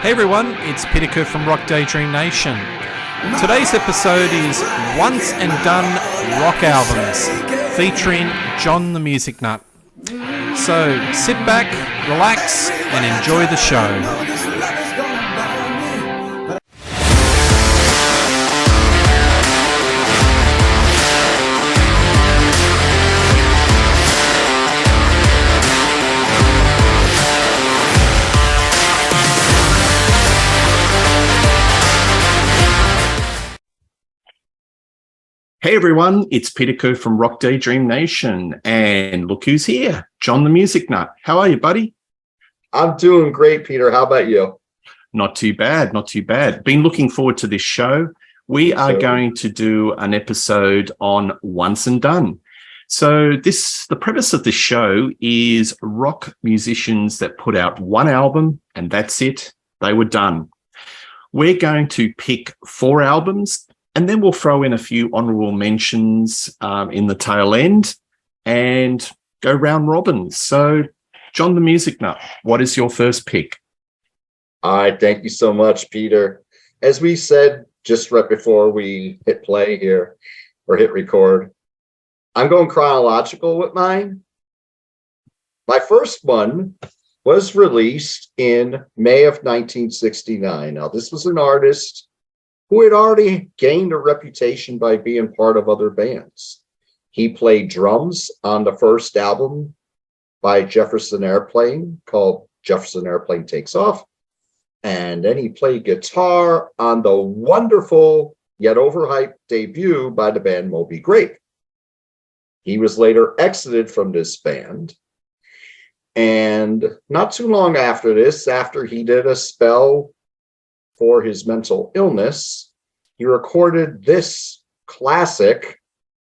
Hey everyone, it's Peter Kerr from Daydream Nation. Today's episode is Once and Done Rock Albums, featuring John the Music Nut. So sit back, relax, and enjoy the show. Hey everyone, it's Peter Kerr from Daydream Nation, and look who's here, John the Music Nut. How are you, buddy? I'm doing great, Peter. How about you? Not too bad, not too bad. Been looking forward to this show. We are going to do an episode on Once and Done. So the premise of this show is rock musicians that put out one album and that's it. They were done. We're going to pick 4 albums, and then we'll throw in a few honorable mentions in the tail end and go round robin. So, John the Music Nut, what is your first pick? All right, thank you so much, Peter. As we said just right before we hit play here, or hit record, I'm going chronological with mine. My first one was released in May of 1969. Now, this was an artist who had already gained a reputation by being part of other bands. He played drums on the first album by Jefferson Airplane called Jefferson Airplane Takes Off. And then he played guitar on the wonderful yet overhyped debut by the band Moby Grape. He was later exited from this band. And not too long after this, after he did a spell for his mental illness, he recorded this classic,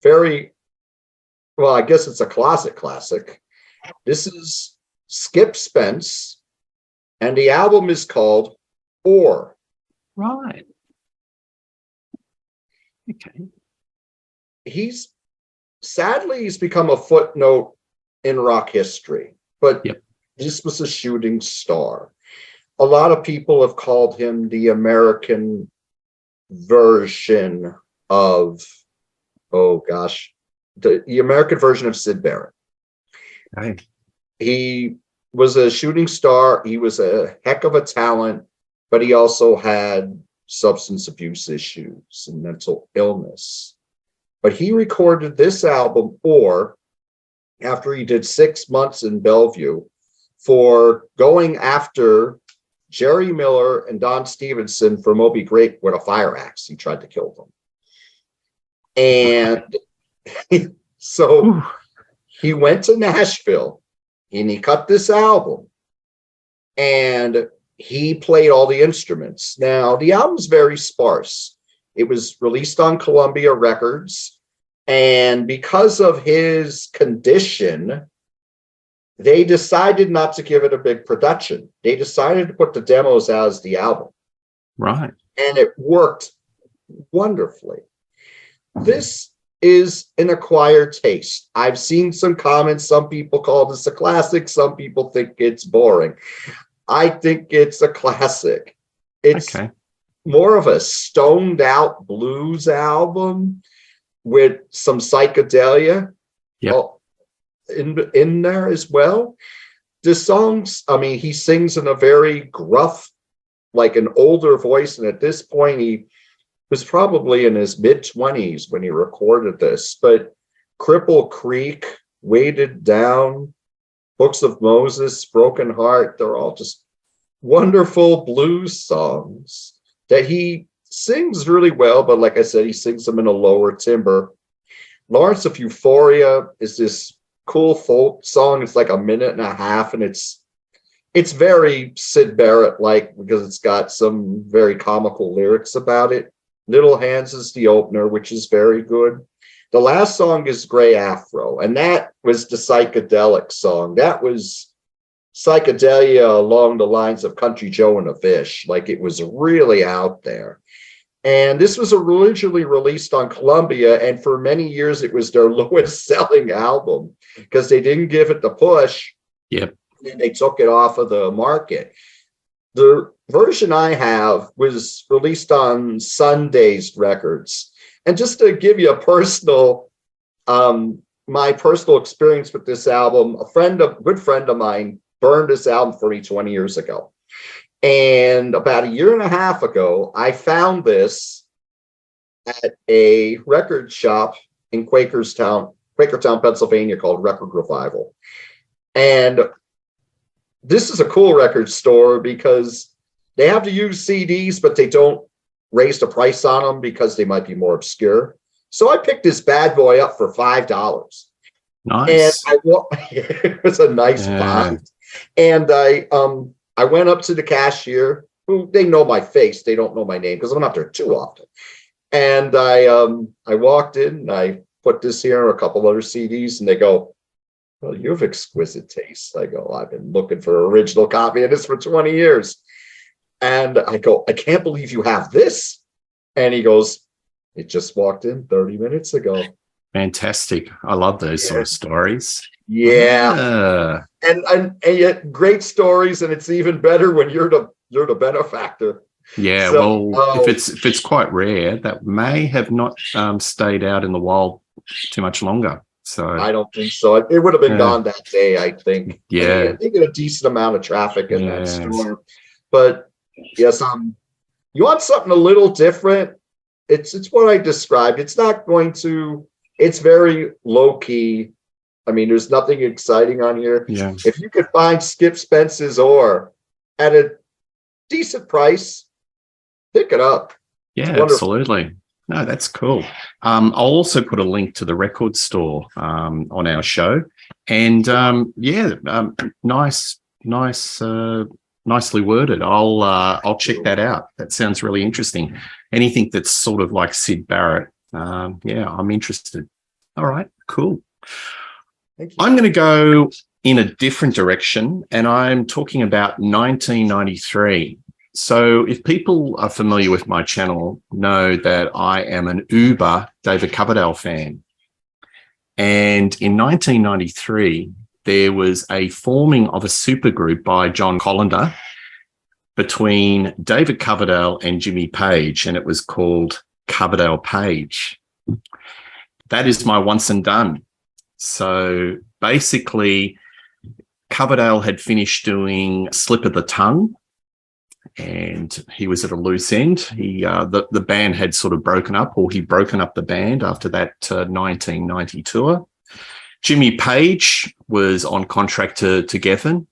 I guess it's a classic. This is Skip Spence, and the album is called Or. Right. Okay. He's become a footnote in rock history, but This was a shooting star. A lot of people have called him the American version of, the American version of Syd Barrett. Right. He was a shooting star. He was a heck of a talent, but he also had substance abuse issues and mental illness. But he recorded this album, Or, after he did 6 months in Bellevue for going after Jerry Miller and Don Stevenson for Moby Grape with a fire axe. He tried to kill them. And so he went to Nashville and he cut this album and he played all the instruments. Now, the album's very sparse. It was released on Columbia Records, and because of his condition, they decided not to give it a big production. They decided to put the demos as the album. Right. And it worked wonderfully. This is an acquired taste. I've seen some comments. Some people call this a classic. Some people think it's boring. I think it's a classic. It's more of a stoned out blues album with some psychedelia. In there as well. The songs, he sings in a very gruff, like an older voice, and at this point he was probably in his mid-20s when he recorded this. But Cripple Creek, Weighted Down, Books of Moses, Broken Heart, they're all just wonderful blues songs that he sings really well, but like I said, he sings them in a lower timbre. Lawrence of Euphoria is this cool folk song. It's like a minute and a half, and it's very Syd Barrett-like because it's got some very comical lyrics about it. Little Hands is the opener, which is very good. The last song is Gray Afro, and that was the psychedelic song. That was psychedelia along the lines of Country Joe and the Fish. Like, it was really out there. And this was originally released on Columbia, and for many years it was their lowest selling album because they didn't give it the push. Yep. And they took it off of the market. the version I have was released on Sundazed Records. And just to give you a personal, my personal experience with this album, a good friend of mine burned this album for me 20 years ago. And about a year and a half ago, I found this at a record shop in Quakertown, Pennsylvania, called Record Revival. And this is a cool record store because they have to use CDs, but they don't raise the price on them because they might be more obscure. So I picked this bad boy up for $5. Nice. And it was a nice find. And I went up to the cashier, who they know my face, they don't know my name because I'm not there too often. And I walked in and I put this here and a couple other CDs, and they go, "Well, you have exquisite taste." I go, "I've been looking for an original copy of this for 20 years. And I go, "I can't believe you have this." And he goes, "It just walked in 30 minutes ago." Fantastic. I love those sort of stories. Yeah. And yet great stories, and it's even better when you're the benefactor. Yeah, so, well, if it's quite rare, that may have not stayed out in the wild too much longer. So I don't think so. It would have been gone that day, I think. Yeah. They get a decent amount of traffic in that store. But yes, you want something a little different. It's what I described. It's very low key. I mean, there's nothing exciting on here. Yeah. If you could find Skip Spence's Ore at a decent price, pick it up. Yeah, absolutely. No, that's cool. I'll also put a link to the record store on our show. And nicely worded. I'll check that out. That sounds really interesting. Anything that's sort of like Syd Barrett. I'm interested. All right, cool. Thank you. I'm going to go in a different direction, and I'm talking about 1993. So if people are familiar with my channel, know that I am an uber David Coverdale fan. And in 1993, there was a forming of a supergroup by John Colander between David Coverdale and Jimmy Page, and it was called Coverdale-Page. That is my once and done. So basically, Coverdale had finished doing Slip of the Tongue, and he was at a loose end. The band had sort of broken up, or he'd broken up the band after that 1990 tour. Jimmy Page was on contract to Geffen,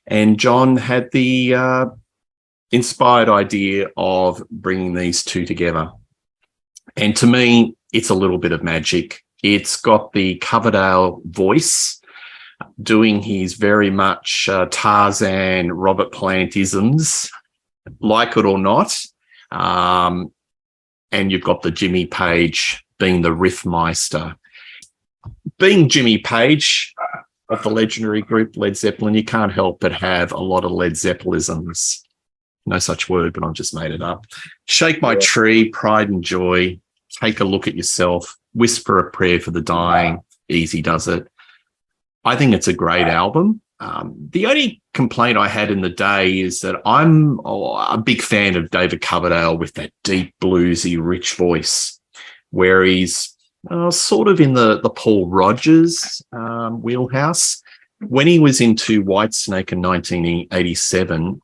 and John had the inspired idea of bringing these two together. And to me, it's a little bit of magic. It's got the Coverdale voice doing his very much Tarzan, Robert Plant-isms, like it or not. And you've got the Jimmy Page being the riffmeister. Being Jimmy Page of the legendary group Led Zeppelin, you can't help but have a lot of Led Zeppelisms. No such word, but I've just made it up. Shake My Tree, Pride and Joy, Take a Look at Yourself, Whisper a Prayer for the Dying, Easy Does It. I think it's a great album. The only complaint I had in the day is that I'm a big fan of David Coverdale with that deep, bluesy, rich voice, where he's sort of in the Paul Rodgers wheelhouse. When he was into Whitesnake in 1987,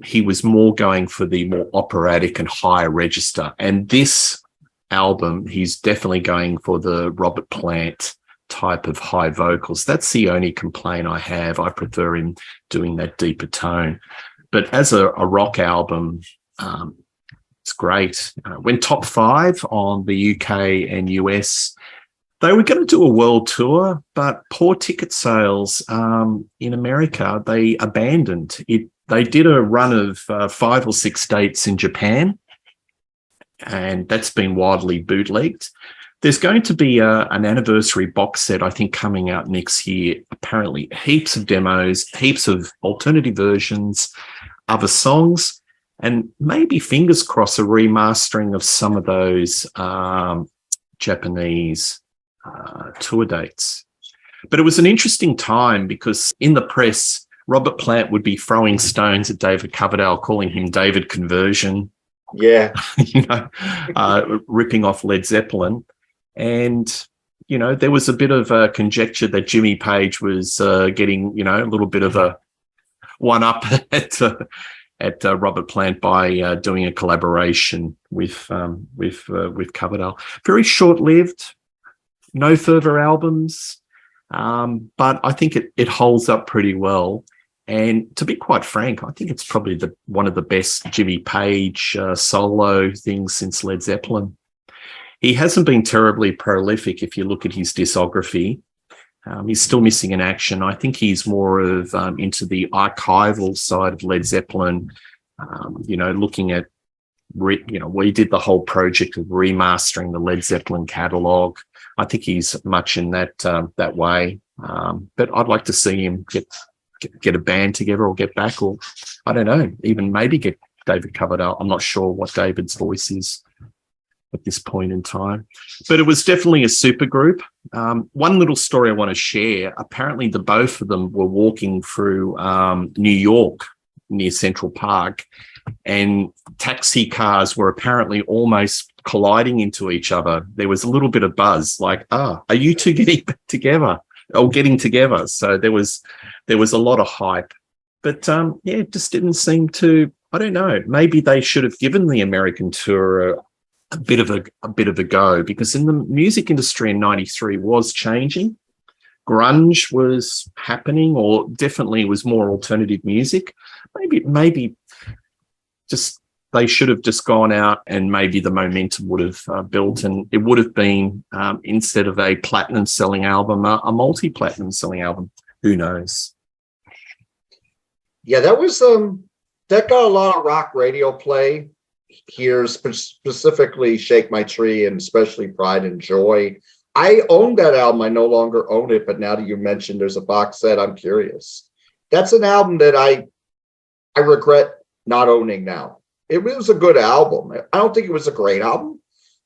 he was more going for the more operatic and higher register. And this album, he's definitely going for the Robert Plant type of high vocals. That's the only complaint I have. I prefer him doing that deeper tone. But as a rock album, it's great. Went top 5 on the UK and US. They were going to do a world tour, but poor ticket sales in America, they abandoned it. They did a run of 5 or 6 dates in Japan, and that's been widely bootlegged. There's going to be an anniversary box set, I think, coming out next year. Apparently, heaps of demos, heaps of alternative versions, other songs, and maybe, fingers crossed, a remastering of some of those Japanese tour dates. But it was an interesting time because in the press, Robert Plant would be throwing stones at David Coverdale, calling him David Conversion. Yeah. Ripping off Led Zeppelin. And, there was a bit of conjecture that Jimmy Page was getting, a little bit of a one-up at Robert Plant by doing a collaboration with Coverdale. Very short-lived, no further albums, but I think it holds up pretty well. And to be quite frank, I think it's probably one of the best Jimmy Page solo things since Led Zeppelin. He hasn't been terribly prolific if you look at his discography. He's still missing in action. I think he's more of into the archival side of Led Zeppelin, looking at, we did the whole project of remastering the Led Zeppelin catalogue. I think he's much in that way. But I'd like to see him get a band together or get back, or I don't know, even maybe get David Coverdale. I'm not sure what David's voice is at this point in time, but it was definitely a super group. One little story I want to share. Apparently the both of them were walking through New York near Central Park, and taxi cars were apparently almost colliding into each other. There was a little bit of buzz, like, are you two getting back together or getting together? So there was a lot of hype, but it just didn't seem to. I don't know. Maybe they should have given the American tour a bit of a go, because in the music industry in '93 was changing. Grunge was happening, or definitely was more alternative music. Maybe just they should have just gone out, and maybe the momentum would have built, and it would have been instead of a platinum selling album, a multi-platinum selling album. Who knows? Yeah, that was that got a lot of rock radio play here, specifically Shake My Tree and especially Pride and Joy. I owned that album. I no longer own it, but now that you mentioned there's a box set, I'm curious. That's an album that I regret not owning now. It was a good album. I don't think it was a great album,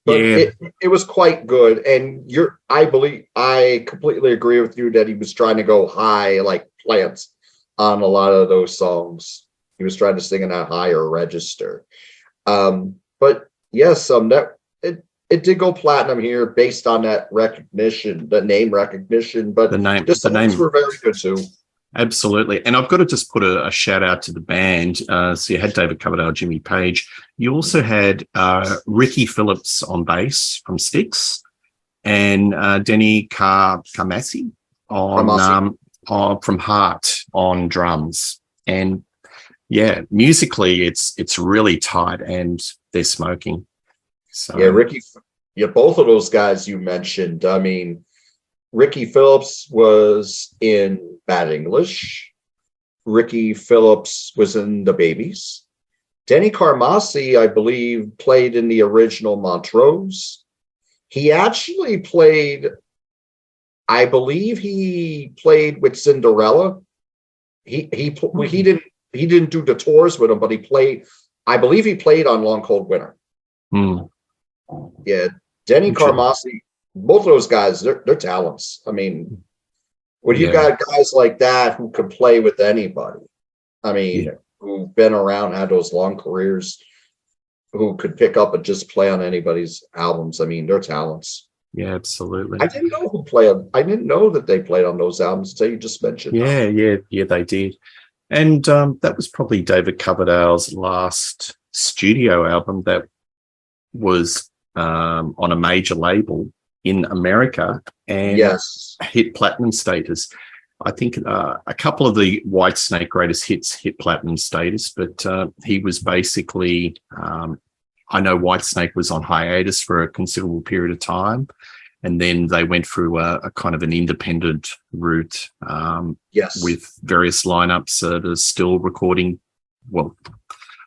but it was quite good. And I completely agree with you that he was trying to go high like Plants on a lot of those songs. He was trying to sing in that higher register. But yes, that it did go platinum here based on that recognition, the name recognition. But the songs were very good too. Absolutely. And I've got to just put a shout out to the band. So you had David Coverdale, Jimmy Page. You also had Ricky Phillips on bass from Styx, and Denny Carmassi from Heart on drums. And yeah, musically it's really tight, and they're smoking. So both of those guys you mentioned. I mean, Ricky Phillips was in Bad English. Ricky Phillips was in The Babies. Denny Carmassi, I believe, played in the original Montrose. He actually played, I believe he played with Cinderella. He didn't do the tours with him, but I believe he played on Long Cold Winter. Yeah, Denny Carmassi, both of those guys, they're talents. I mean, when you got guys like that who can play with anybody, I mean, who've been around, had those long careers, who could pick up and just play on anybody's albums. I mean, they're talents. Yeah, absolutely. I didn't know that they played on those albums until you just mentioned. Yeah, they did. And that was probably David Coverdale's last studio album that was on a major label in America and hit platinum status. I think a couple of the Whitesnake greatest hits hit platinum status, but he was basically, I know Whitesnake was on hiatus for a considerable period of time, and then they went through a kind of an independent route with various lineups that are still recording, well,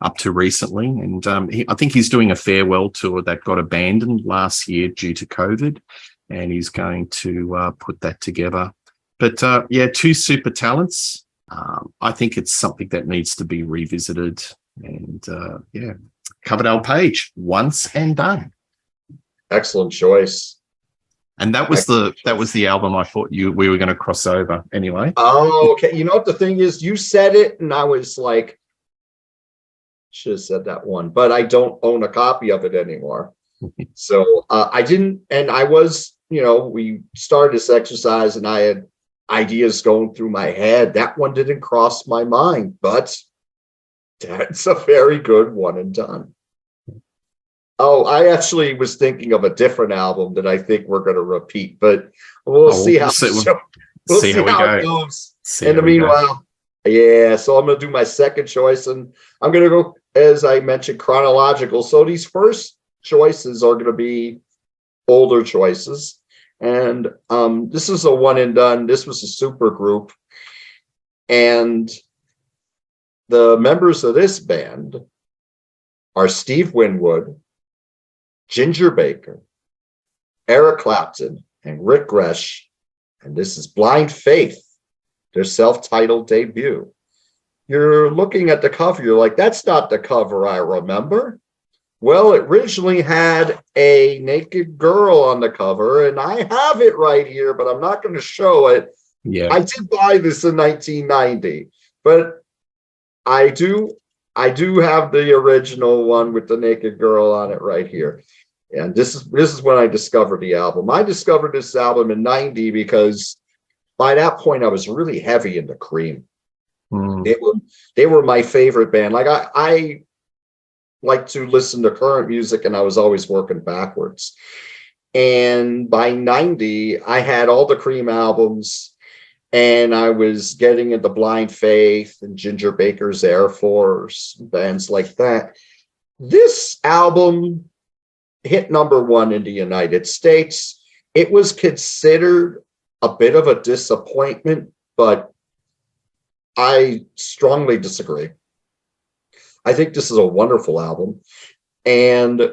up to recently. And I think he's doing a farewell tour that got abandoned last year due to COVID, and he's going to put that together. But two super talents. I think it's something that needs to be revisited. And Coverdale-Page, Once and Done. Excellent choice. And that was the album I thought we were going to cross over anyway. Oh, okay. You know what the thing is? You said it, and I was like, should have said that one, but I don't own a copy of it anymore. So I didn't, and I was, we started this exercise, and I had ideas going through my head. That one didn't cross my mind, but that's a very good one and done. Oh, I actually was thinking of a different album that I think we're going to repeat, but we'll see how it goes. In the meanwhile, so I'm going to do my second choice, and I'm going to go, as I mentioned, chronological. So these first choices are going to be older choices, and this is a one and done. This was a super group, and the members of this band are Steve Winwood, Ginger Baker, Eric Clapton, and Rick Gresh, and this is Blind Faith, their self-titled debut. You're looking at the cover, you're like, that's not the cover I remember. Well, it originally had a naked girl on the cover, and I have it right here, but I'm not going to show it. Yeah, I did buy this in 1990, but I do have the original one with the naked girl on it right here. And this is when I discovered the album. I discovered this album in 90 because by that point I was really heavy into Cream. They were my favorite band. Like I like to listen to current music, and I was always working backwards. And by 90, I had all the Cream albums, and I was getting into Blind Faith and Ginger Baker's Air Force, bands like that. This album hit #1 in the United States. It was considered a bit of a disappointment, but I strongly disagree. I think this is a wonderful album. And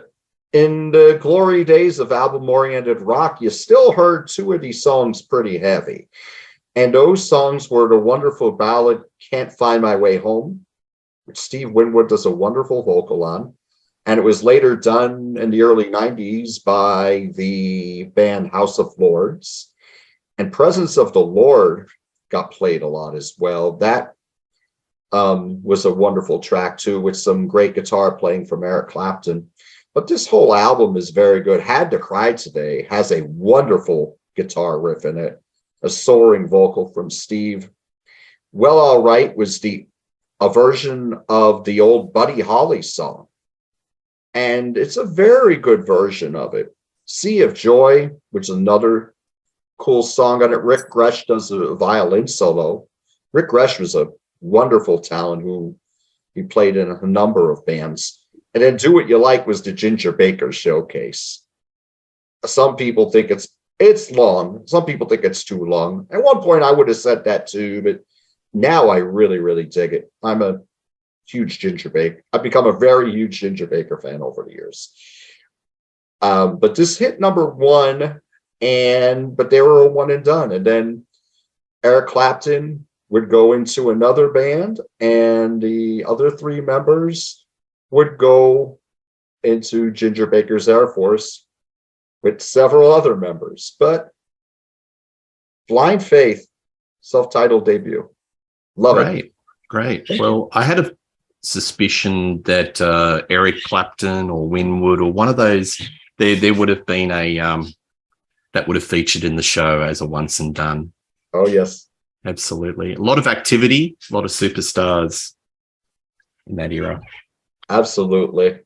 in the glory days of album-oriented rock, you still heard two of these songs pretty heavy. And those songs were the wonderful ballad, Can't Find My Way Home, which Steve Winwood does a wonderful vocal on. And it was later done in the early 90s by the band House of Lords. And Presence of the Lord got played a lot as well. That was a wonderful track too, with some great guitar playing from Eric Clapton. But this whole album is very good. Had to Cry Today has a wonderful guitar riff in it, a soaring vocal from Steve. Well All Right was a version of the old Buddy Holly song. And it's a very good version of it. Sea of Joy, which is another cool song on it. Rick Gresh does a violin solo. Rick Gresh was a wonderful talent who he played in a number of bands. And then Do What You Like was the Ginger Baker showcase. Some people think it's long. Some people think it's too long. At one point I would have said that too, but now I really, really dig it. I'm a huge Ginger Baker. I've become a very huge Ginger Baker fan over the years. But this hit #1, but they were a one and done. And then Eric Clapton would go into another band, and the other three members would go into Ginger Baker's Air Force with several other members. But Blind Faith, self-titled debut. Love it. Great. Well, I had a suspicion that Eric Clapton or Winwood or one of those, there would have been that would have featured in the show as a once and done. Oh, yes. Absolutely. A lot of activity, a lot of superstars in that era. Absolutely.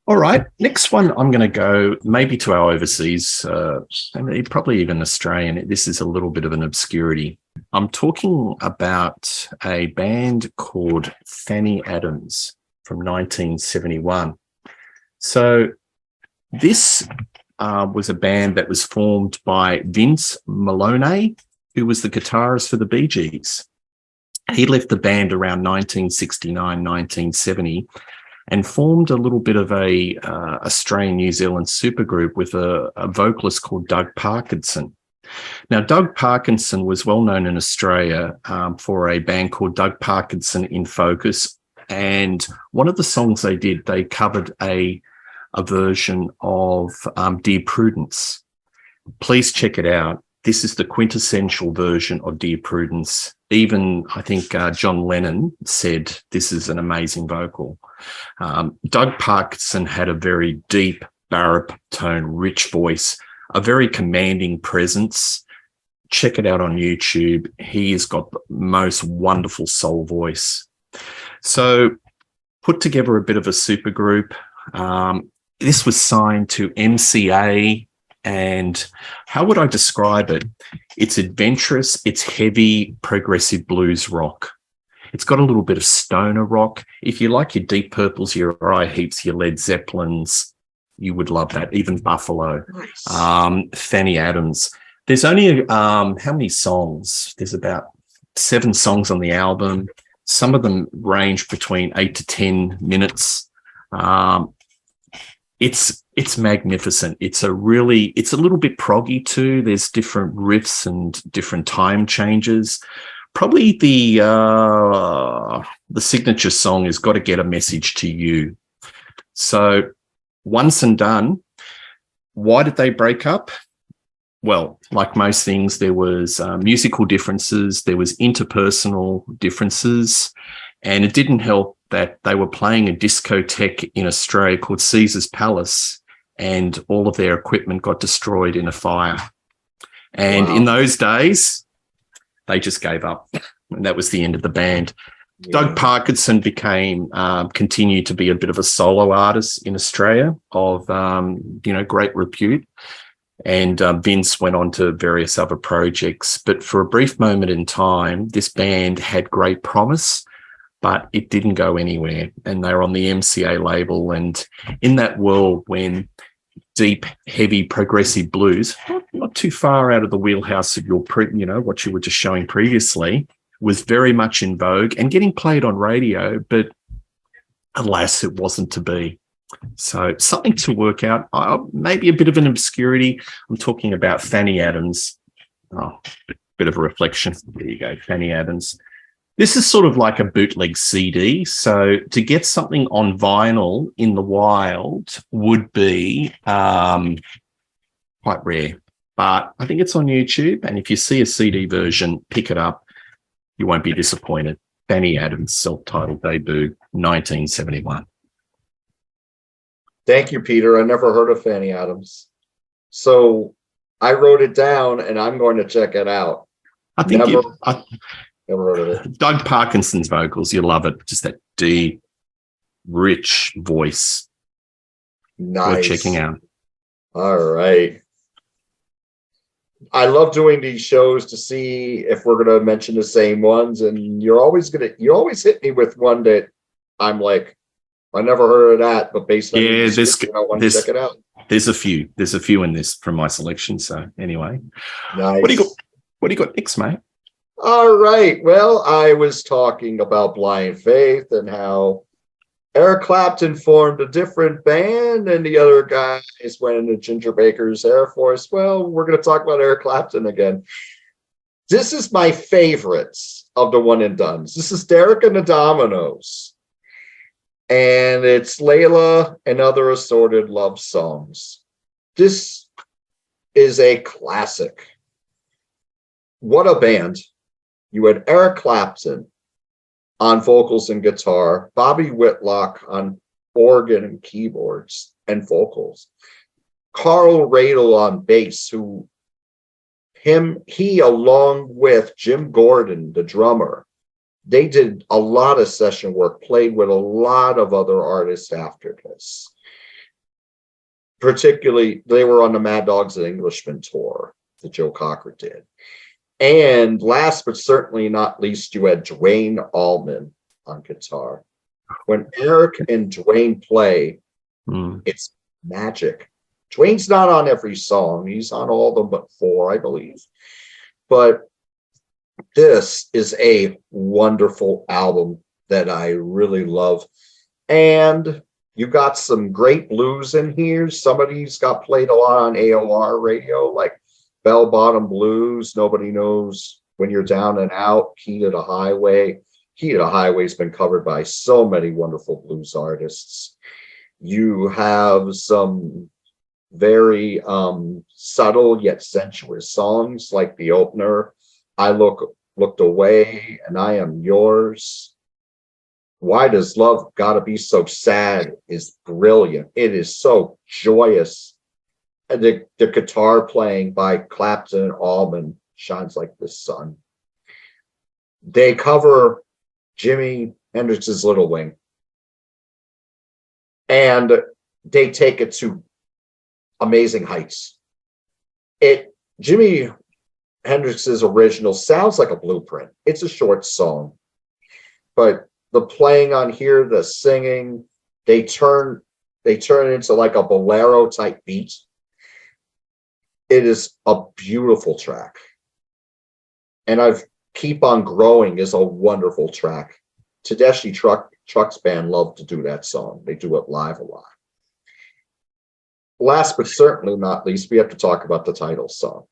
All right. Next one, I'm going to go maybe to our overseas, and probably even Australian. This is a little bit of an obscurity. I'm talking about a band called Fanny Adams from 1971. So this was a band that was formed by Vince Maloney, who was the guitarist for the Bee Gees. He left the band around 1969, 1970, and formed a little bit of a Australian New Zealand supergroup with a vocalist called Doug Parkinson. Now, Doug Parkinson was well known in Australia for a band called Doug Parkinson in Focus, and one of the songs they did, they covered a version of Dear Prudence. please check it out. This is the quintessential version of Dear Prudence. Even, I think, John Lennon said this is an amazing vocal. Doug Parkinson had a very deep baritone, rich voice, a very commanding presence. Check it out on YouTube. He has got the most wonderful soul voice. So put together a bit of a supergroup. This was signed to MCA, and how would I describe it? It's adventurous, it's heavy, progressive blues rock. It's got a little bit of stoner rock. If you like your Deep Purples, your Uriah Heeps, your Led Zeppelins, you would love that. Even Buffalo. Nice. Fanny Adams. There's only, how many songs? There's about 7 songs on the album. Some of them range between 8 to 10 minutes. It's magnificent. It's a little bit proggy too. There's different riffs and different time changes. Probably the signature song has got to get a message to you. So Once and Done. Why did they break up? Well, like most things, there was musical differences, there was interpersonal differences, and it didn't help that they were playing a discotheque in Australia called Caesar's Palace, and all of their equipment got destroyed in a fire. And in those days, they just gave up, and that was the end of the band. Yeah. Doug Parkinson continued to be a bit of a solo artist in Australia of, great repute. And Vince went on to various other projects. But for a brief moment in time, this band had great promise, but it didn't go anywhere. And they were on the MCA label. And in that world, when deep, heavy, progressive blues, not too far out of the wheelhouse of your, what you were just showing previously, was very much in vogue and getting played on radio, but alas, it wasn't to be. So something to work out, maybe a bit of an obscurity. I'm talking about Fanny Adams. Oh, bit of a reflection. There you go, Fanny Adams. This is sort of like a bootleg CD. So to get something on vinyl in the wild would be quite rare. But I think it's on YouTube. And if you see a CD version, pick it up. You won't be disappointed. Fanny Adams' self-titled debut, 1971. Thank you, Peter. I never heard of Fanny Adams. So I wrote it down and I'm going to check it out. I think never heard of it. Doug Parkinson's vocals, you'll love it. Just that deep, rich voice. Nice. Worth checking out. All right. I love doing these shows to see if we're going to mention the same ones. And you always hit me with one that I'm like, I never heard of that, but based on I want to check it out. There's a few in this from my selection. So anyway, nice. What do you got next, mate? All right. Well, I was talking about Blind Faith and how Eric Clapton formed a different band and the other guys went into Ginger Baker's Air Force. Well, we're going to talk about Eric Clapton again. This is my favorites of the one and dones. This is Derek and the Dominos. And it's Layla and Other Assorted Love Songs. This is a classic. What a band. You had Eric Clapton on vocals and guitar, Bobby Whitlock on organ and keyboards and vocals, Carl Radle on bass, he along with Jim Gordon, the drummer, they did a lot of session work, played with a lot of other artists after this. Particularly, they were on the Mad Dogs and Englishmen tour that Joe Cocker did. And last but certainly not least, you had Dwayne Allman on guitar. When Eric and Dwayne play, it's magic. Dwayne's not on every song. He's on all of them but 4, I believe. But this is a wonderful album that I really love. And you got some great blues in here. Some of these got played a lot on AOR radio, like Bell Bottom Blues, Nobody Knows When You're Down and Out, Key to the Highway. Key to the Highway's been covered by so many wonderful blues artists. You have some very subtle yet sensuous songs, like the opener, I looked away and I am yours. Why Does Love Gotta Be So Sad is brilliant. It is so joyous. And the guitar playing by Clapton and Allman shines like the sun. They cover Jimi Hendrix's Little Wing, and they take it to amazing heights. Jimi Hendrix's original sounds like a blueprint. It's a short song, but the playing on here, the singing, they turn it into like a bolero type beat. It is a beautiful track. And Keep On Growing is a wonderful track. Tedeschi Trucks Band love to do that song. They do it live a lot. Last but certainly not least, we have to talk about the title song.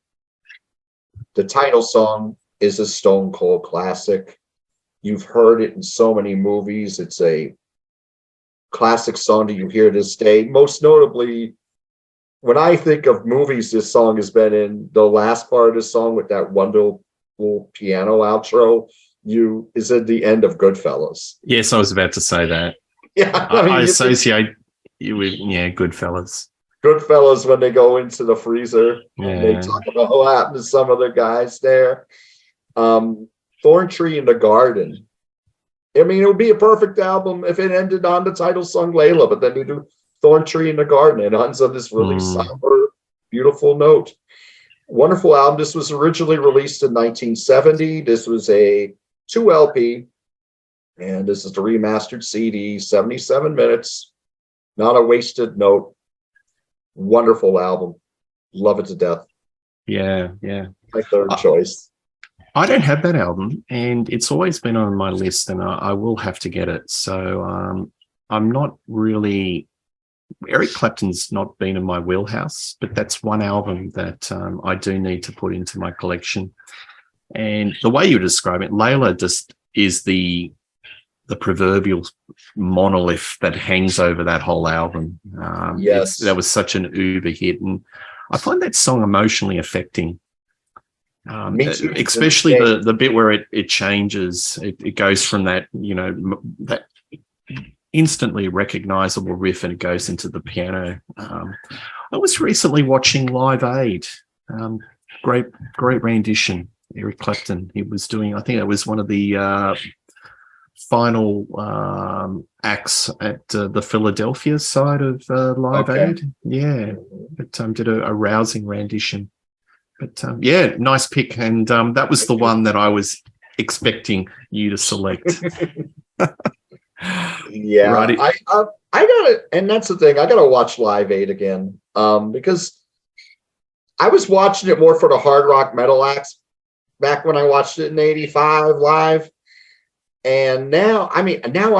The title song is a stone cold classic. You've heard it in so many movies. It's a classic song that you hear this day. Most notably, when I think of movies this song has been in, the last part of the song with that wonderful piano outro is at the end of Goodfellas. Yes, I was about to say that. Yeah, I associate you with Goodfellas. Goodfellas, when they go into the freezer and they Yeah. talk about what happened to some of the guys there. Thorn Tree in the Garden. I mean, it would be a perfect album if it ended on the title song Layla, but then you do Thorn Tree in the Garden. It ends on this really somber, beautiful note. Wonderful album. This was originally released in 1970. This was a 2 LP, and this is the remastered CD, 77 minutes. Not a wasted note. Wonderful album. Love it to death. Yeah. My third choice. I don't have that album, and it's always been on my list, and I will have to get it. So I'm not really... Eric Clapton's not been in my wheelhouse, but that's one album that I do need to put into my collection. And the way you describe it, Layla just is the proverbial monolith that hangs over that whole album. Yes. That was such an uber hit, and I find that song emotionally affecting. Me too. Especially the bit where it changes. It goes from that, that instantly recognizable riff, and it goes into the piano. I was recently watching Live Aid. Great rendition. Eric Clapton. He was doing, I think it was one of the final acts at the Philadelphia side of Live Aid. Yeah, but did a rousing rendition. But nice pick, and that was the one that I was expecting you to select. Yeah, Righty. I got it, and that's the thing. I got to watch Live Aid again, because I was watching it more for the hard rock metal acts back when I watched it in '85 live, and now I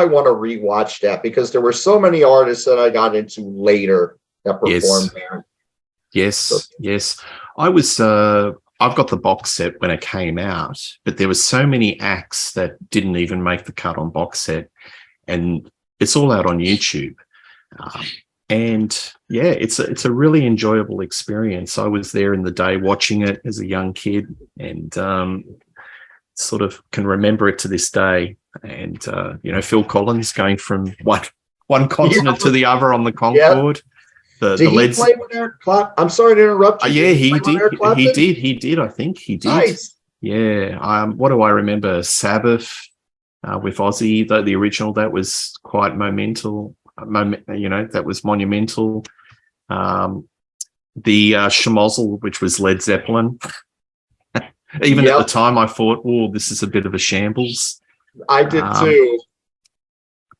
want to rewatch that because there were so many artists that I got into later that performed there. Yes. I was. I've got the box set when it came out, but there were so many acts that didn't even make the cut on box set, and it's all out on YouTube. And it's a really enjoyable experience. I was there in the day watching it as a young kid, and sort of can remember it to this day. And Phil Collins going from one continent to the other on the Concorde. Did he play with Eric Clapton? I'm sorry to interrupt you. Yeah, he did. He did. I think he did. Nice. Yeah. What do I remember? Sabbath with Ozzy, the original, that was quite monumental. That was monumental. The Schmozzle, which was Led Zeppelin. Even at the time, I thought, "Oh, this is a bit of a shambles." I did too.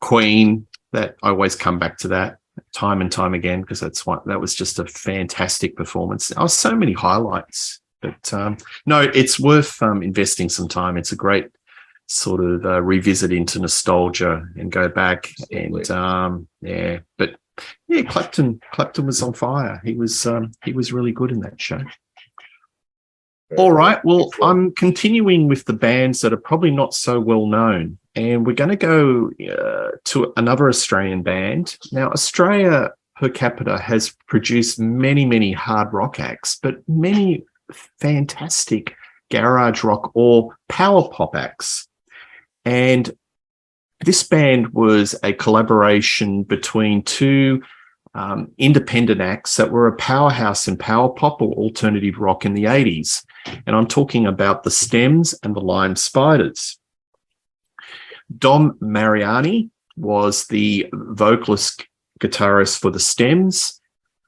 Queen. That I always come back to that time and time again, because that was just a fantastic performance. So many highlights, but no, it's worth investing some time. It's a great sort of revisit into nostalgia and go back. Absolutely. Clapton was on fire. He was really good in that show. All right, well, I'm continuing with the bands that are probably not so well known, and we're going to go to another Australian band. Now, Australia per capita has produced many, many hard rock acts, but many fantastic garage rock or power pop acts. And this band was a collaboration between two independent acts that were a powerhouse in power pop or alternative rock in the 80s. And I'm talking about the Stems and the Lime Spiders. Dom Mariani was the vocalist guitarist for the Stems,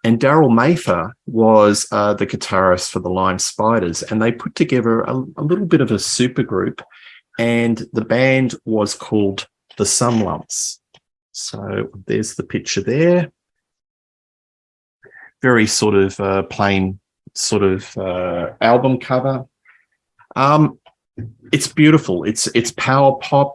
and Daryl Mather was the guitarist for the Lime Spiders. And they put together a little bit of a supergroup, and the band was called the Sun Lumps. So there's the picture there. Very sort of plain sort of album cover. It's beautiful. It's power pop,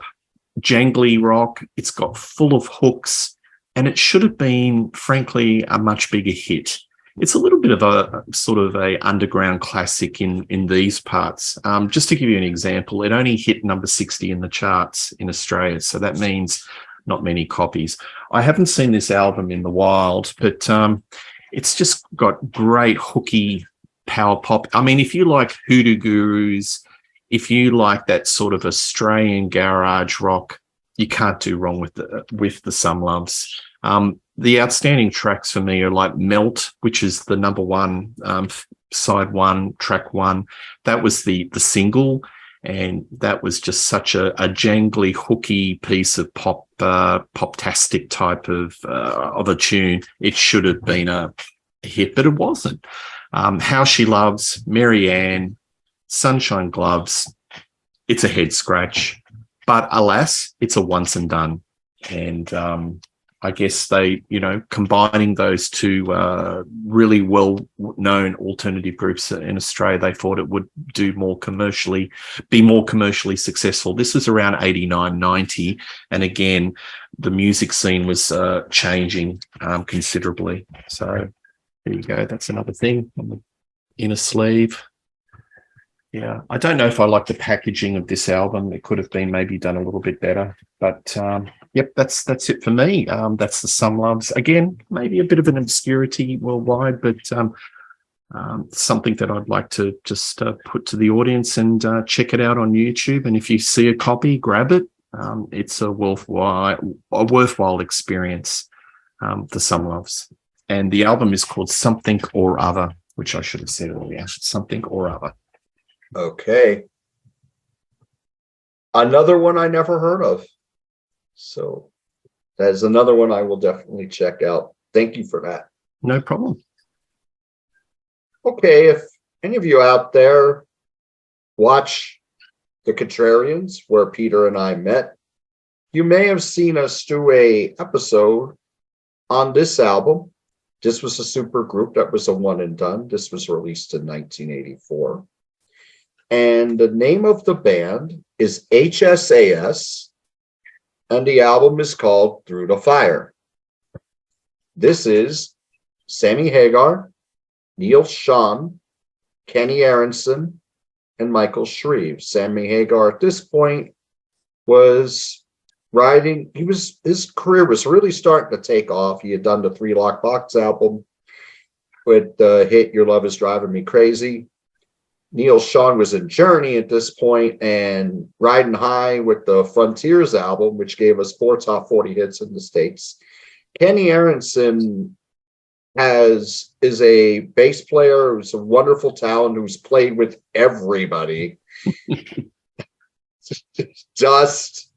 jangly rock. It's got full of hooks, and it should have been, frankly, a much bigger hit. It's a little bit of a sort of a underground classic in these parts. Just to give you an example, it only hit number 60 in the charts in Australia, so that means not many copies. I haven't seen this album in the wild, but it's just got great hooky power pop. I mean, if you like Hoodoo Gurus, if you like that sort of Australian garage rock, you can't do wrong with the Sun Lumps. The outstanding tracks for me are like Melt, which is the number one, side one, track one. That was the single, and that was just such a jangly, hooky piece of pop-tastic type of a tune. It should have been a hit, but it wasn't. How She Loves, Mary Ann, Sunshine Gloves, it's a head scratch. But alas, it's a once and done. And I guess they, combining those two really well-known alternative groups in Australia, they thought it would be more commercially successful. This was around 89, 90. And again, the music scene was changing considerably. So there you go. That's another thing on the inner sleeve. Yeah, I don't know if I like the packaging of this album. It could have been maybe done a little bit better. But yep, that's it for me. That's the Sun Loves. Again, maybe a bit of an obscurity worldwide, but something that I'd like to just put to the audience and check it out on YouTube. And if you see a copy, grab it. It's a worthwhile experience, the Sun Loves. And the album is called Something or Other, which I should have said earlier. Something or Other. Okay. Another one I never heard of. So that is another one I will definitely check out. Thank you for that. No problem. Okay, if any of you out there watch The Contrarians, where Peter and I met, you may have seen us do a episode on this album. This was a super group that was a one and done. This was released in 1984. And the name of the band is HSAS, and the album is called Through the Fire. This is Sammy Hagar, Neil Schon, Kenny Aronson, and Michael Shreve. Sammy Hagar at this point was writing. His career was really starting to take off. He had done the Three Lock Box album with the hit Your Love Is Driving Me Crazy. Neil Schon was in Journey at this point and riding high with the Frontiers album, which gave us 4 top 40 hits in the States. Kenny Aronson is a bass player who's a wonderful talent who's played with everybody. Dust,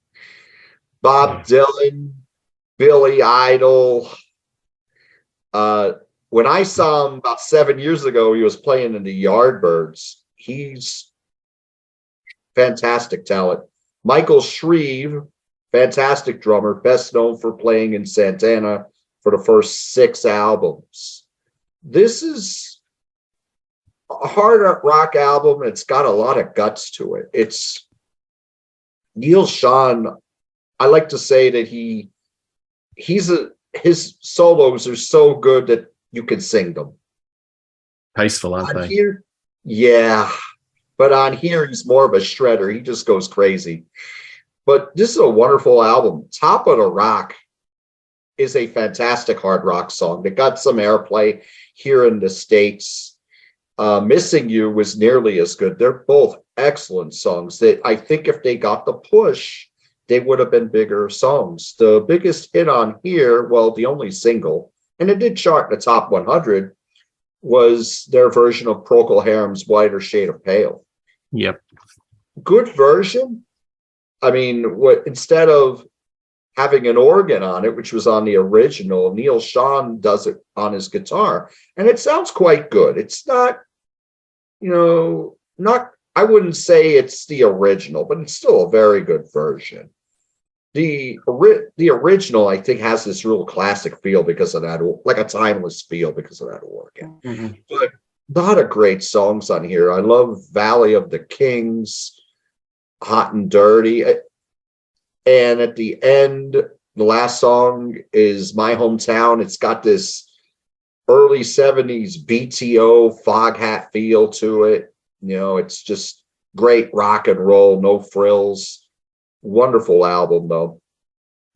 Bob Dylan, Billy Idol. When I saw him about 7 years ago, he was playing in the Yardbirds. He's fantastic talent. Michael Shreve, fantastic drummer, best known for playing in Santana for the first 6 albums. This is a hard rock album. It's got a lot of guts to it. It's Neil Schon. I like to say that his solos are so good that you can sing them. Tasteful, aren't they? Here, yeah. But on here, he's more of a shredder. He just goes crazy. But this is a wonderful album. Top of the Rock is a fantastic hard rock song that got some airplay here in the States. Missing You was nearly as good. They're both excellent songs that I think if they got the push, they would have been bigger songs. The biggest hit on here, well, the only single, and it did chart in the top 100, was their version of Procol Harum's Whiter Shade of Pale. Yep. Good version. I mean, instead of having an organ on it, which was on the original, Neil Schon does it on his guitar, and it sounds quite good. It's not, I wouldn't say it's the original, but it's still a very good version. The original, I think, has this real classic feel because of that, like a timeless feel because of that organ. Mm-hmm. But a lot of great songs on here. I love Valley of the Kings, Hot and Dirty. And at the end, the last song is My Hometown. It's got this early 70s BTO fog hat feel to it. It's just great rock and roll, no frills. Wonderful album, though,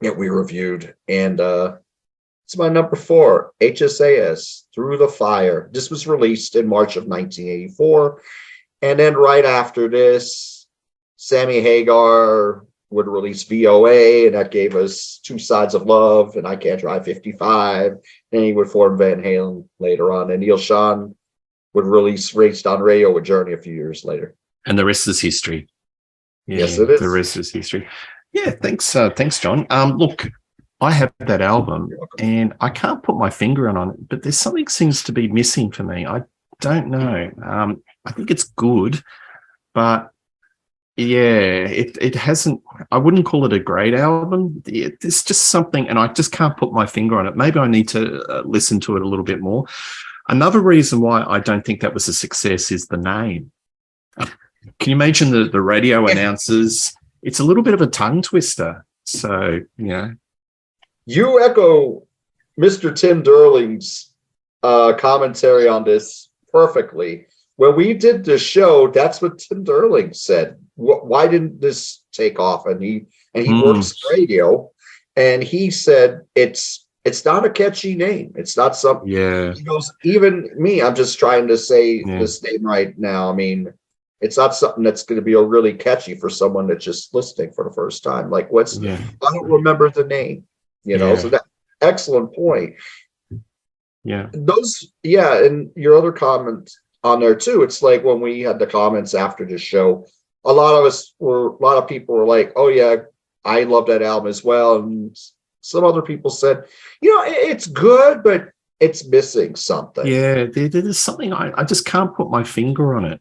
that we reviewed. And it's my number 4, HSAS, Through the Fire. This was released in March of 1984. And then right after this, Sammy Hagar would release VOA, and that gave us Two Sides of Love and I Can't Drive 55. And he would form Van Halen later on. And Neil Schon would release Raced on Radio with Journey a few years later. And the rest is history. Yeah, yes, it is. The rest is history. Yeah, thanks, John. Look, I have that album, and I can't put my finger on it, but there's something seems to be missing for me. I don't know. I think it's good, but yeah, it hasn't. I wouldn't call it a great album. There's just something, and I just can't put my finger on it. Maybe I need to listen to it a little bit more. Another reason why I don't think that was a success is the name. Can you imagine the radio announcers? It's a little bit of a tongue twister. So, You echo Mr. Tim Derling's commentary on this perfectly. When we did the show, that's what Tim Derling said. Why didn't this take off? And he works radio, and he said it's not a catchy name. It's not something. Yeah. He goes, even me, I'm just trying to say this name right now. I mean, it's not something that's going to be really catchy for someone that's just listening for the first time. Like, I don't remember the name, so that excellent point. Yeah. And your other comment on there too. It's like when we had the comments after the show, a lot of people were like, oh yeah, I love that album as well. And some other people said, it's good, but it's missing something. Yeah. There's something I just can't put my finger on it.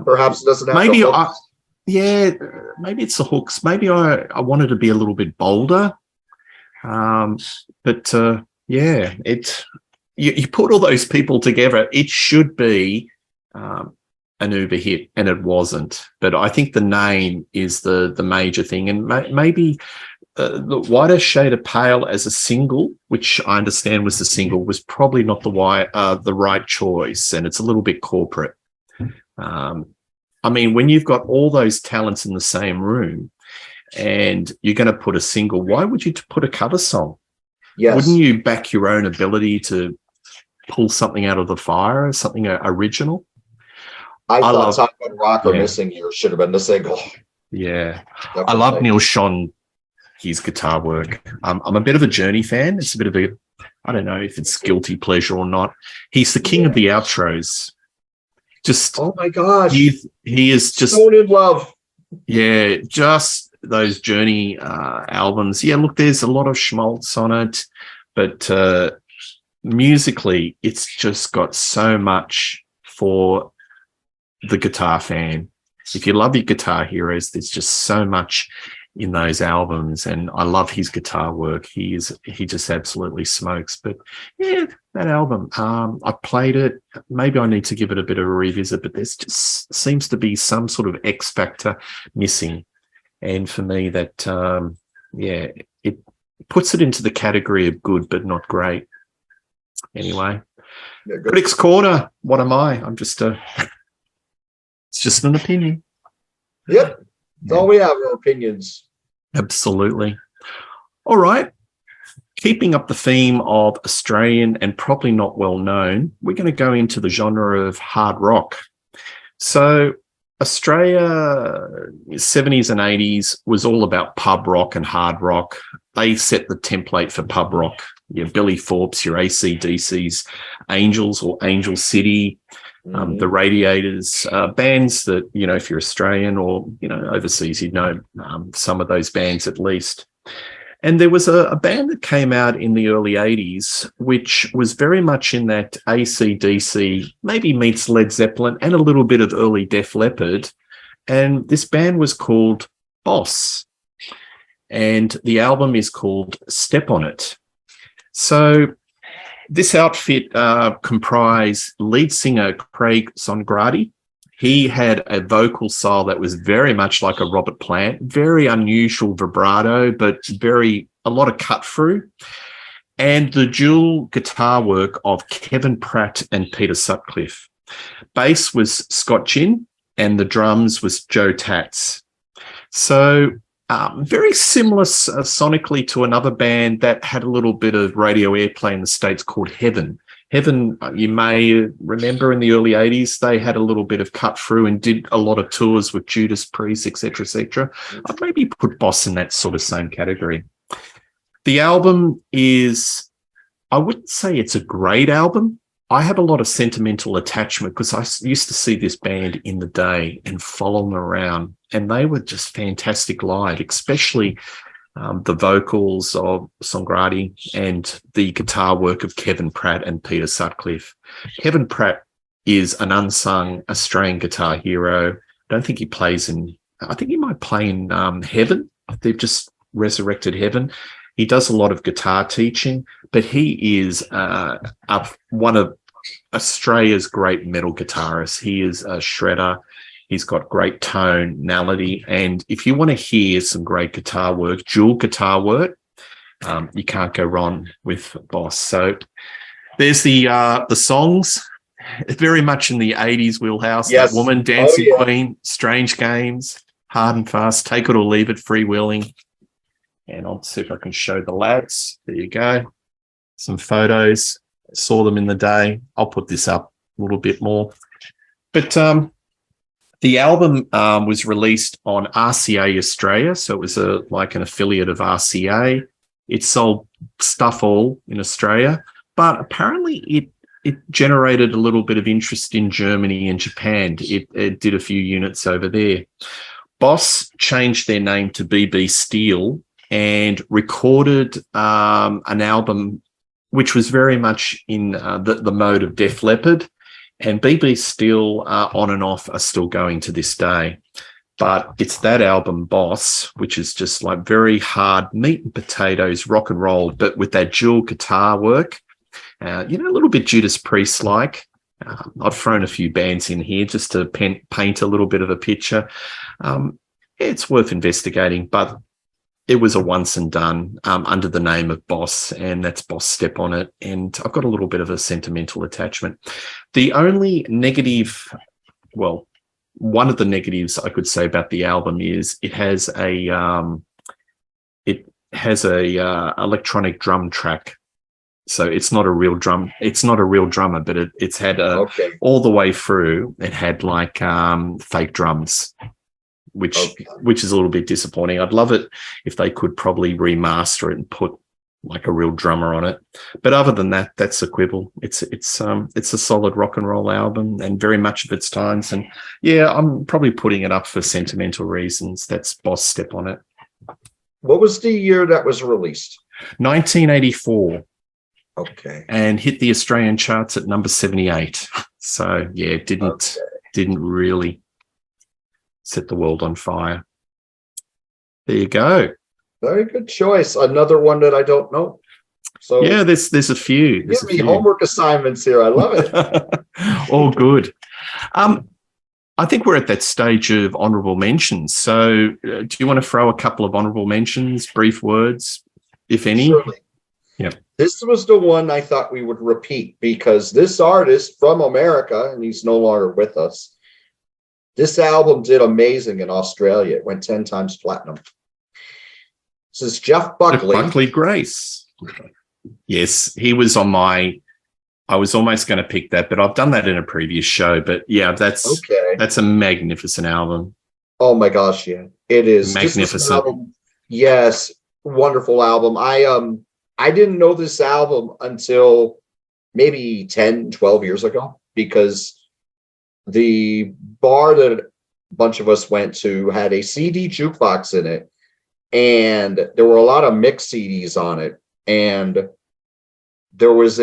Perhaps it doesn't have maybe maybe it's the hooks. Maybe I wanted to be a little bit bolder. But you put all those people together, it should be an Uber hit, and it wasn't. But I think the name is the major thing, and maybe the Whiter Shade of Pale as a single, which I understand was the single, was probably not the right choice, and it's a little bit corporate. I mean, when you've got all those talents in the same room and you're going to put a single, why would you put a cover song? Yes. Wouldn't you back your own ability to pull something out of the fire, something original? I thought Talk About Rock or Missing You should have been the single. Yeah. Definitely. I love Neil Schon, his guitar work. I'm a bit of a Journey fan. It's a bit of I don't know if it's guilty pleasure or not. He's the king of the outros. Just, oh my gosh, he is just so in love. Yeah, just those Journey albums. Yeah, look, there's a lot of schmaltz on it, but musically, it's just got so much for the guitar fan. If you love your guitar heroes, there's just so much in those albums, and I love his guitar work. He just absolutely smokes. But yeah, that album, I played it. Maybe I need to give it a bit of a revisit, but there's just seems to be some sort of X factor missing. And for me, that it puts it into the category of good but not great. Anyway, Critics Corner. What am I? I'm just it's just an opinion. Yep. That's all we have are opinions. Absolutely. All right. keeping up the theme of Australian and probably not well known, we're going to go into the genre of hard rock. So Australia, 70s and 80s was all about pub rock and hard rock. They set the template for pub rock. Your Billy Thorpes, your AC/DCs, Angels or Angel City, the Radiators, bands that, you know, if you're Australian or, you know, overseas, you'd know some of those bands at least. And there was a band that came out in the early 80s, which was very much in that AC/DC, maybe meets Led Zeppelin and a little bit of early Def Leppard. And this band was called Boss. And the album is called Step On It. So this outfit comprised lead singer Craig Songrady. He had a vocal style that was very much like a Robert Plant, very unusual vibrato, but a lot of cut through. And the dual guitar work of Kevin Pratt and Peter Sutcliffe. Bass was Scott Ginn, and the drums was Joe Tats. So very similar sonically to another band that had a little bit of radio airplay in the States called Heaven. Heaven, you may remember in the early 80s, they had a little bit of cut through and did a lot of tours with Judas Priest, etc., etc. I'd maybe put Boss in that sort of same category. The album is, I wouldn't say it's a great album. I have a lot of sentimental attachment because I used to see this band in the day and follow them around, and they were just fantastic live, especially the vocals of Songrady and the guitar work of Kevin Pratt and Peter Sutcliffe. Kevin Pratt is an unsung Australian guitar hero. I don't think he plays I think he might play in Heaven. They've just resurrected Heaven. He does a lot of guitar teaching, but he is one of Australia's great metal guitarists. He is a shredder. He's got great tonality. And if you want to hear some great guitar work, dual guitar work, you can't go wrong with Boss. So there's the songs. Very much in the 80s wheelhouse. Yes. That Woman, Dancing Queen, Strange Games, Hard and Fast, Take It or Leave It, Freewheeling. And I'll see if I can show the lads. There you go. Some photos. I saw them in the day. I'll put this up a little bit more. But the album was released on RCA Australia. So it was like an affiliate of RCA. It sold stuff all in Australia. But apparently it generated a little bit of interest in Germany and Japan. It did a few units over there. Boss changed their name to BB Steel and recorded an album which was very much in the mode of Def Leppard, and BB Steel on and off are still going to this day. But it's that album, Boss, which is just like very hard meat and potatoes rock and roll, but with that dual guitar work, a little bit Judas Priest-like. I've thrown a few bands in here just to paint a little bit of a picture. It's worth investigating, but it was a once and done under the name of Boss, and that's Boss Step On It. And I've got a little bit of a sentimental attachment. The only negative, well, one of the negatives I could say about the album is it has a electronic drum track. So it's not a real drum. It's not a real drummer, but it's had all the way through. It had like fake drums, which is a little bit disappointing. I'd love it if they could probably remaster it and put like a real drummer on it. But other than that, that's a quibble. It's a solid rock and roll album and very much of its times. And yeah, I'm probably putting it up for sentimental reasons. That's Boss Step On It. What was the year that was released? 1984. Okay. And hit the Australian charts at number 78. So yeah, it didn't really set the world on fire. There you go. Very good choice. Another one that I don't know. So yeah, there's a few. Give me homework assignments here. I love it. All good. I think we're at that stage of honourable mentions. So do you want to throw a couple of honourable mentions, brief words, if any? Surely. Yeah. This was the one I thought we would repeat because this artist from America, and he's no longer with us, this album did amazing in Australia. It went 10 times platinum. This is Jeff Buckley. Buckley Grace. Yes, he was on my. I was almost going to pick that, but I've done that in a previous show. But yeah, that's a magnificent album. Oh my gosh, yeah, it is. This was an Magnificent. album. Yes, wonderful album. I didn't know this album until maybe 10, 12 years ago, because the bar that a bunch of us went to had a CD jukebox in it, and there were a lot of mixed CDs on it. And there was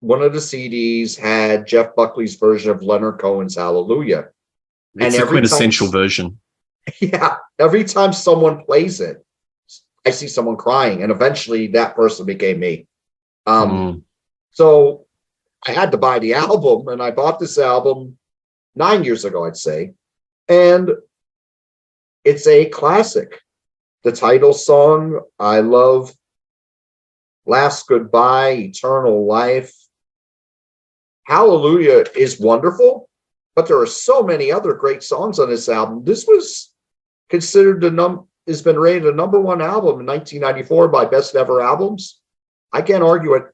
one of the CDs had Jeff Buckley's version of Leonard Cohen's Hallelujah. It's a quintessential version. Yeah. Every time someone plays it, I see someone crying, and eventually that person became me. So I had to buy the album, and I bought this album 9 years ago, I'd say. And it's a classic. The title song, I love Last Goodbye, Eternal Life. Hallelujah is wonderful, but there are so many other great songs on this album. This was considered has been rated a #1 album in 1994 by Best Ever Albums. I can't argue it.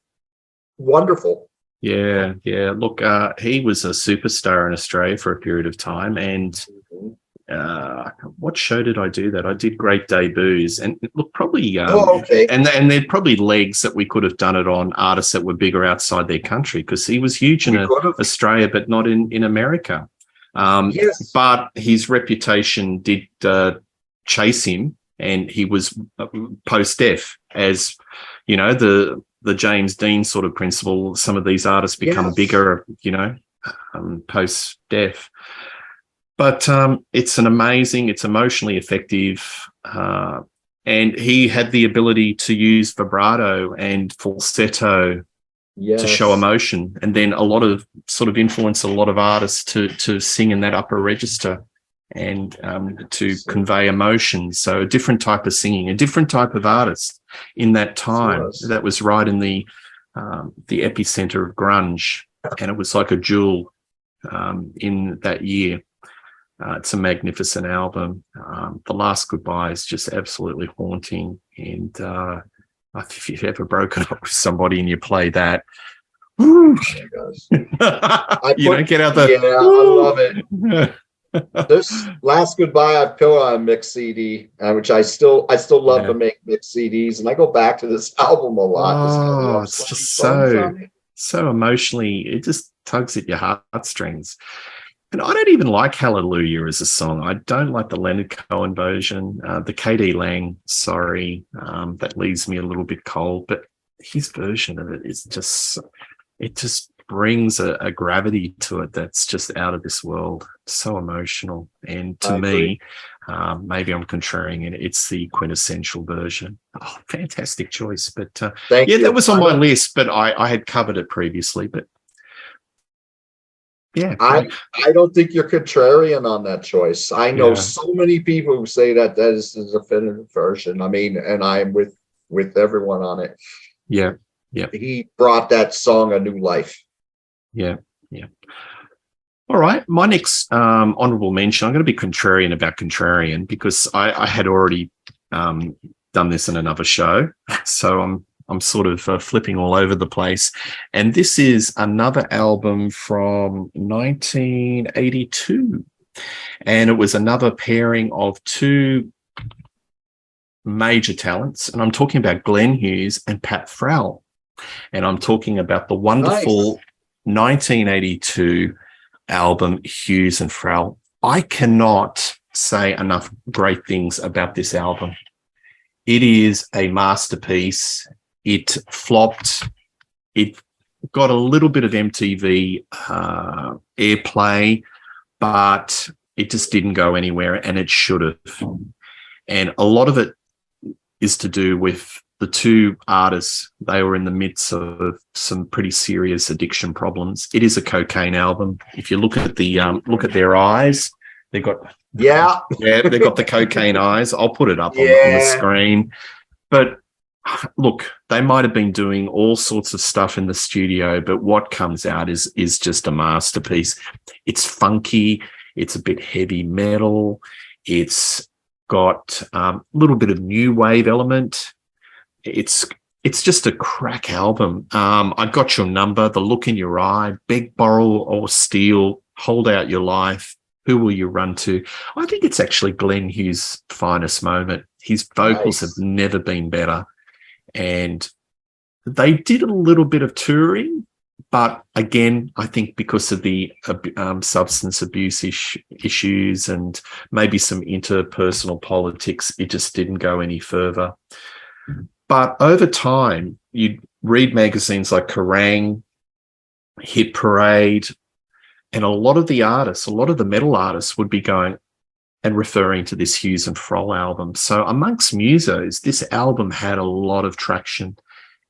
Wonderful. Yeah. Look, he was a superstar in Australia for a period of time, and what show did I do that? I did Great Debuts, and look, probably okay. And there'd probably legs that we could have done it on artists that were bigger outside their country, because he was huge in Australia, but not in America. Yes. But his reputation did chase him, and he was post-death, as you know, the James Dean sort of principle. Some of these artists become bigger, post-death. But it's emotionally effective, and he had the ability to use vibrato and falsetto to show emotion, and then a lot of sort of influence a lot of artists to sing in that upper register and to convey emotion. So a different type of singing, a different type of artist in that time. That was right in the epicenter of grunge, and it was like a jewel in that year. It's a magnificent album. The Last Goodbye is just absolutely haunting. And if you've ever broken up with somebody and you play that, whoo, get out the... Yeah, I love it. This Last Goodbye, I put on a mixed CD, which I still love to make mixed CDs. And I go back to this album a lot. Oh, it's just so emotionally, it just tugs at your heartstrings. And I don't even like Hallelujah as a song. I don't like the Leonard Cohen version. The K.D. Lang, that leaves me a little bit cold. But his version of it is just brings a gravity to it that's just out of this world. So emotional. And to me, maybe I'm contrarian it. It's the quintessential version. Oh, fantastic choice. But that was on my list, but I had covered it previously. But yeah, I don't think you're contrarian on that choice. I know so many people who say that is the definitive version. I mean, and I'm with everyone on it. Yeah. He brought that song a new life. Yeah. All right. My next honorable mention, I'm going to be contrarian about contrarian, because I had already done this in another show. So I'm sort of flipping all over the place. And this is another album from 1982. And it was another pairing of two major talents. And I'm talking about Glenn Hughes and Pat Farrell. And I'm talking about the wonderful 1982 album Hughes and Farrell. I cannot say enough great things about this album. It is a masterpiece. It flopped. It got a little bit of MTV airplay, but it just didn't go anywhere, and it should have. And a lot of it is to do with the two artists. They were in the midst of some pretty serious addiction problems. It is a cocaine album. If you look at their eyes, they've got they've got the cocaine eyes. I'll put it up on the screen. But look, they might have been doing all sorts of stuff in the studio, but what comes out is just a masterpiece. It's funky. It's a bit heavy metal. It's got a little bit of new wave element. It's it's just a crack album. I Got Your Number, The Look in Your Eye, Beg, Borrow or Steal, Hold Out Your Life, Who Will You Run To? I think it's actually Glenn Hughes' finest moment. His vocals have never been better. And they did a little bit of touring, but again, I think because of the substance abuse issues and maybe some interpersonal politics, it just didn't go any further. But over time, you'd read magazines like Kerrang, Hit Parade, and a lot of the metal artists would be going and referring to this Hughes and Froll album. So amongst musos, this album had a lot of traction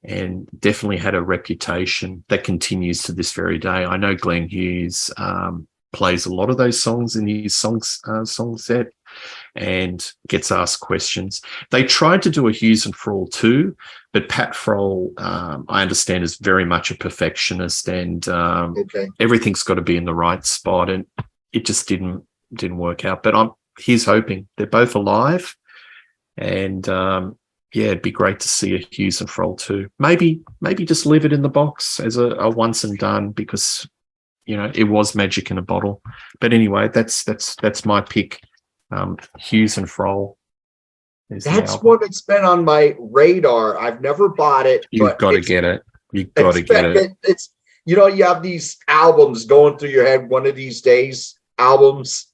and definitely had a reputation that continues to this very day. I know Glenn Hughes plays a lot of those songs in his song set and gets asked questions. They tried to do a Hughes and Froll too, but Pat Froll, I understand, is very much a perfectionist, and everything's got to be in the right spot, and it just didn't work out. But he's hoping. They're both alive, and it'd be great to see a Hughes and Froll too. Maybe just leave it in the box as a once and done, because it was magic in a bottle. But anyway, that's my pick. Hughes and Froll. That's what it's been on my radar. I've never bought it. You've got to get it. You've got to get it. It's you have these albums going through your head. One of these days, albums.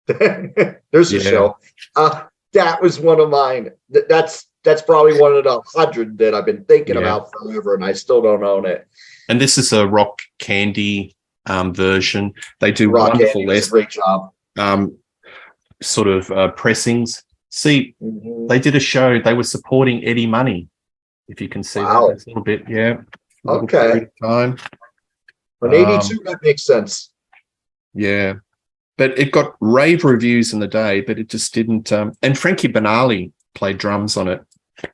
There's a show. That was one of mine. That's probably one of the 100 that I've been thinking about forever, and I still don't own it. And this is a Rock Candy version. They do Rock wonderful great job. Sort of pressings. See, they did a show. They were supporting Eddie Money. If you can see that a little bit, Okay. Time. But 82, that makes sense. Yeah. But it got rave reviews in the day, but it just didn't. And Frankie Banali played drums on it.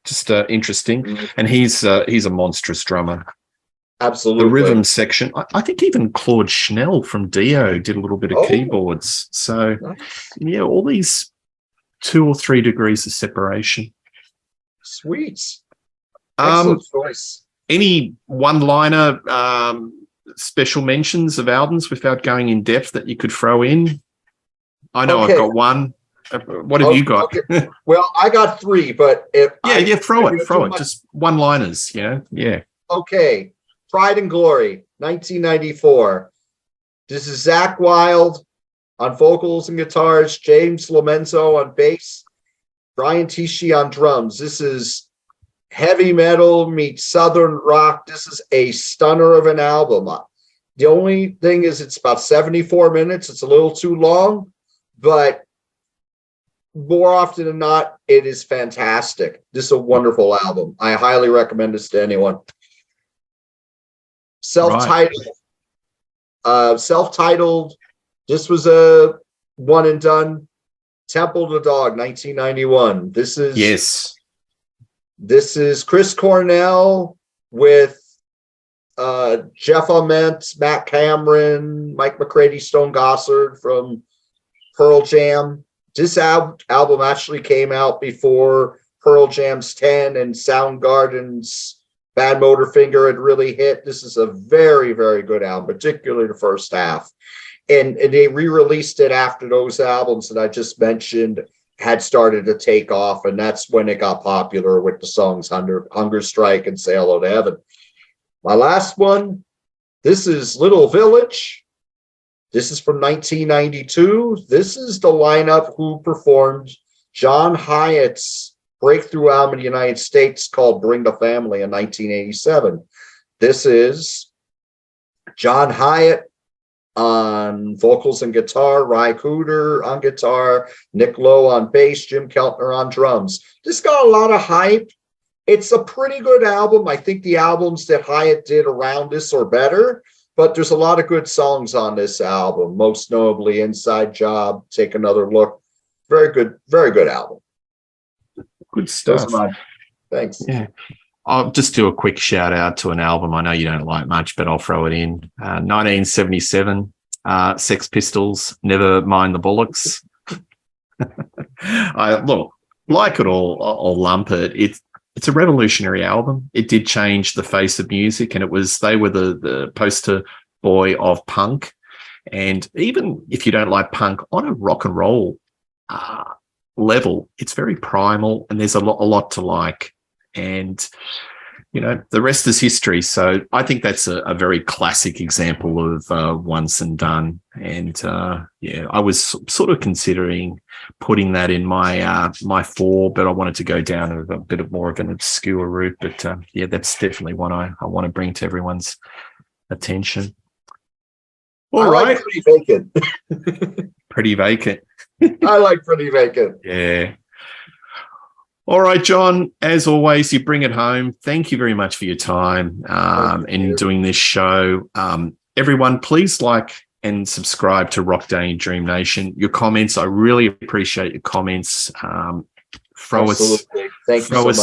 Just interesting. And he's a monstrous drummer. Absolutely. The rhythm section. I think even Claude Schnell from Dio did a little bit of keyboards. So, all these 2 or 3 degrees of separation. Sweet. Excellent choice. Any one-liner special mentions of albums without going in depth that you could throw in? I know I've got one. What have you got? Okay. Well, I got 3, but throw it. Just one-liners, Yeah. Okay. Pride and Glory, 1994. This is Zakk Wylde on vocals and guitars, James Lomenzo on bass, Brian Tichy on drums. This is heavy metal meets southern rock. This is a stunner of an album. The only thing is it's about 74 minutes. It's a little too long, but more often than not, it is fantastic. This is a wonderful album. I highly recommend this to anyone. Self-titled. This was a one and done. Temple of the Dog, 1991. This is Chris Cornell with Jeff Ament, Matt Cameron, Mike McCready, Stone Gossard from Pearl Jam. This album actually came out before Pearl Jam's 10 and Soundgarden's Bad Motorfinger had really hit. This is a very, very good album, particularly the first half. And they re-released it after those albums that I just mentioned had started to take off, and that's when it got popular with the songs Hunger Strike and Say Hello to Heaven. My last one, this is Little Village. This is from 1992. This is the lineup who performed John Hyatt's breakthrough album in the United States called Bring the Family in 1987. This is John Hyatt on vocals and guitar, Ry Cooder on guitar, Nick Lowe on bass, Jim Keltner on drums. This got a lot of hype. It's a pretty good album. I think the albums that Hyatt did around this are better, but there's a lot of good songs on this album, most notably Inside Job, Take Another Look. Very good album. Good stuff. Thanks. Yeah. I'll just do a quick shout out to an album I know you don't like much, but I'll throw it in. 1977, Sex Pistols, Never Mind the Bollocks. I like it all, I'll lump it. it's a revolutionary album. It did change the face of music, and they were the poster boy of punk. And even if you don't like punk, on a rock and roll level, it's very primal, and there's a lot to like. And the rest is history. So I think that's a very classic example of Once and Done. And I was sort of considering putting that in my 4, but I wanted to go down a bit more of an obscure route. But that's definitely one I want to bring to everyone's attention. All right. Like Pretty Vacant. Pretty Vacant. I like Pretty Vacant. Yeah. All right, John, as always, you bring it home. Thank you very much for your time in doing this show. Everyone, please like and subscribe to Daydream Nation. Your comments, I really appreciate your comments. Throw us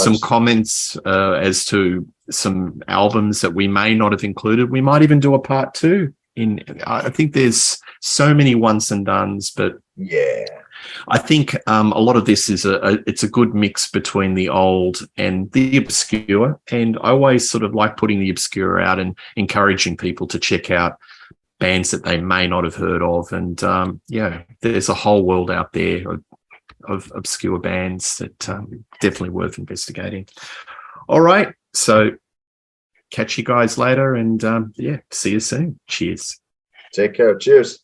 some comments as to some albums that we may not have included. We might even do a part 2. I think there's so many once and dones, but yeah, I think a lot of this is it's a good mix between the old and the obscure. And I always sort of like putting the obscure out and encouraging people to check out bands that they may not have heard of. And there's a whole world out there of obscure bands that definitely worth investigating. All right, so catch you guys later, and see you soon. Cheers. Take care. Cheers.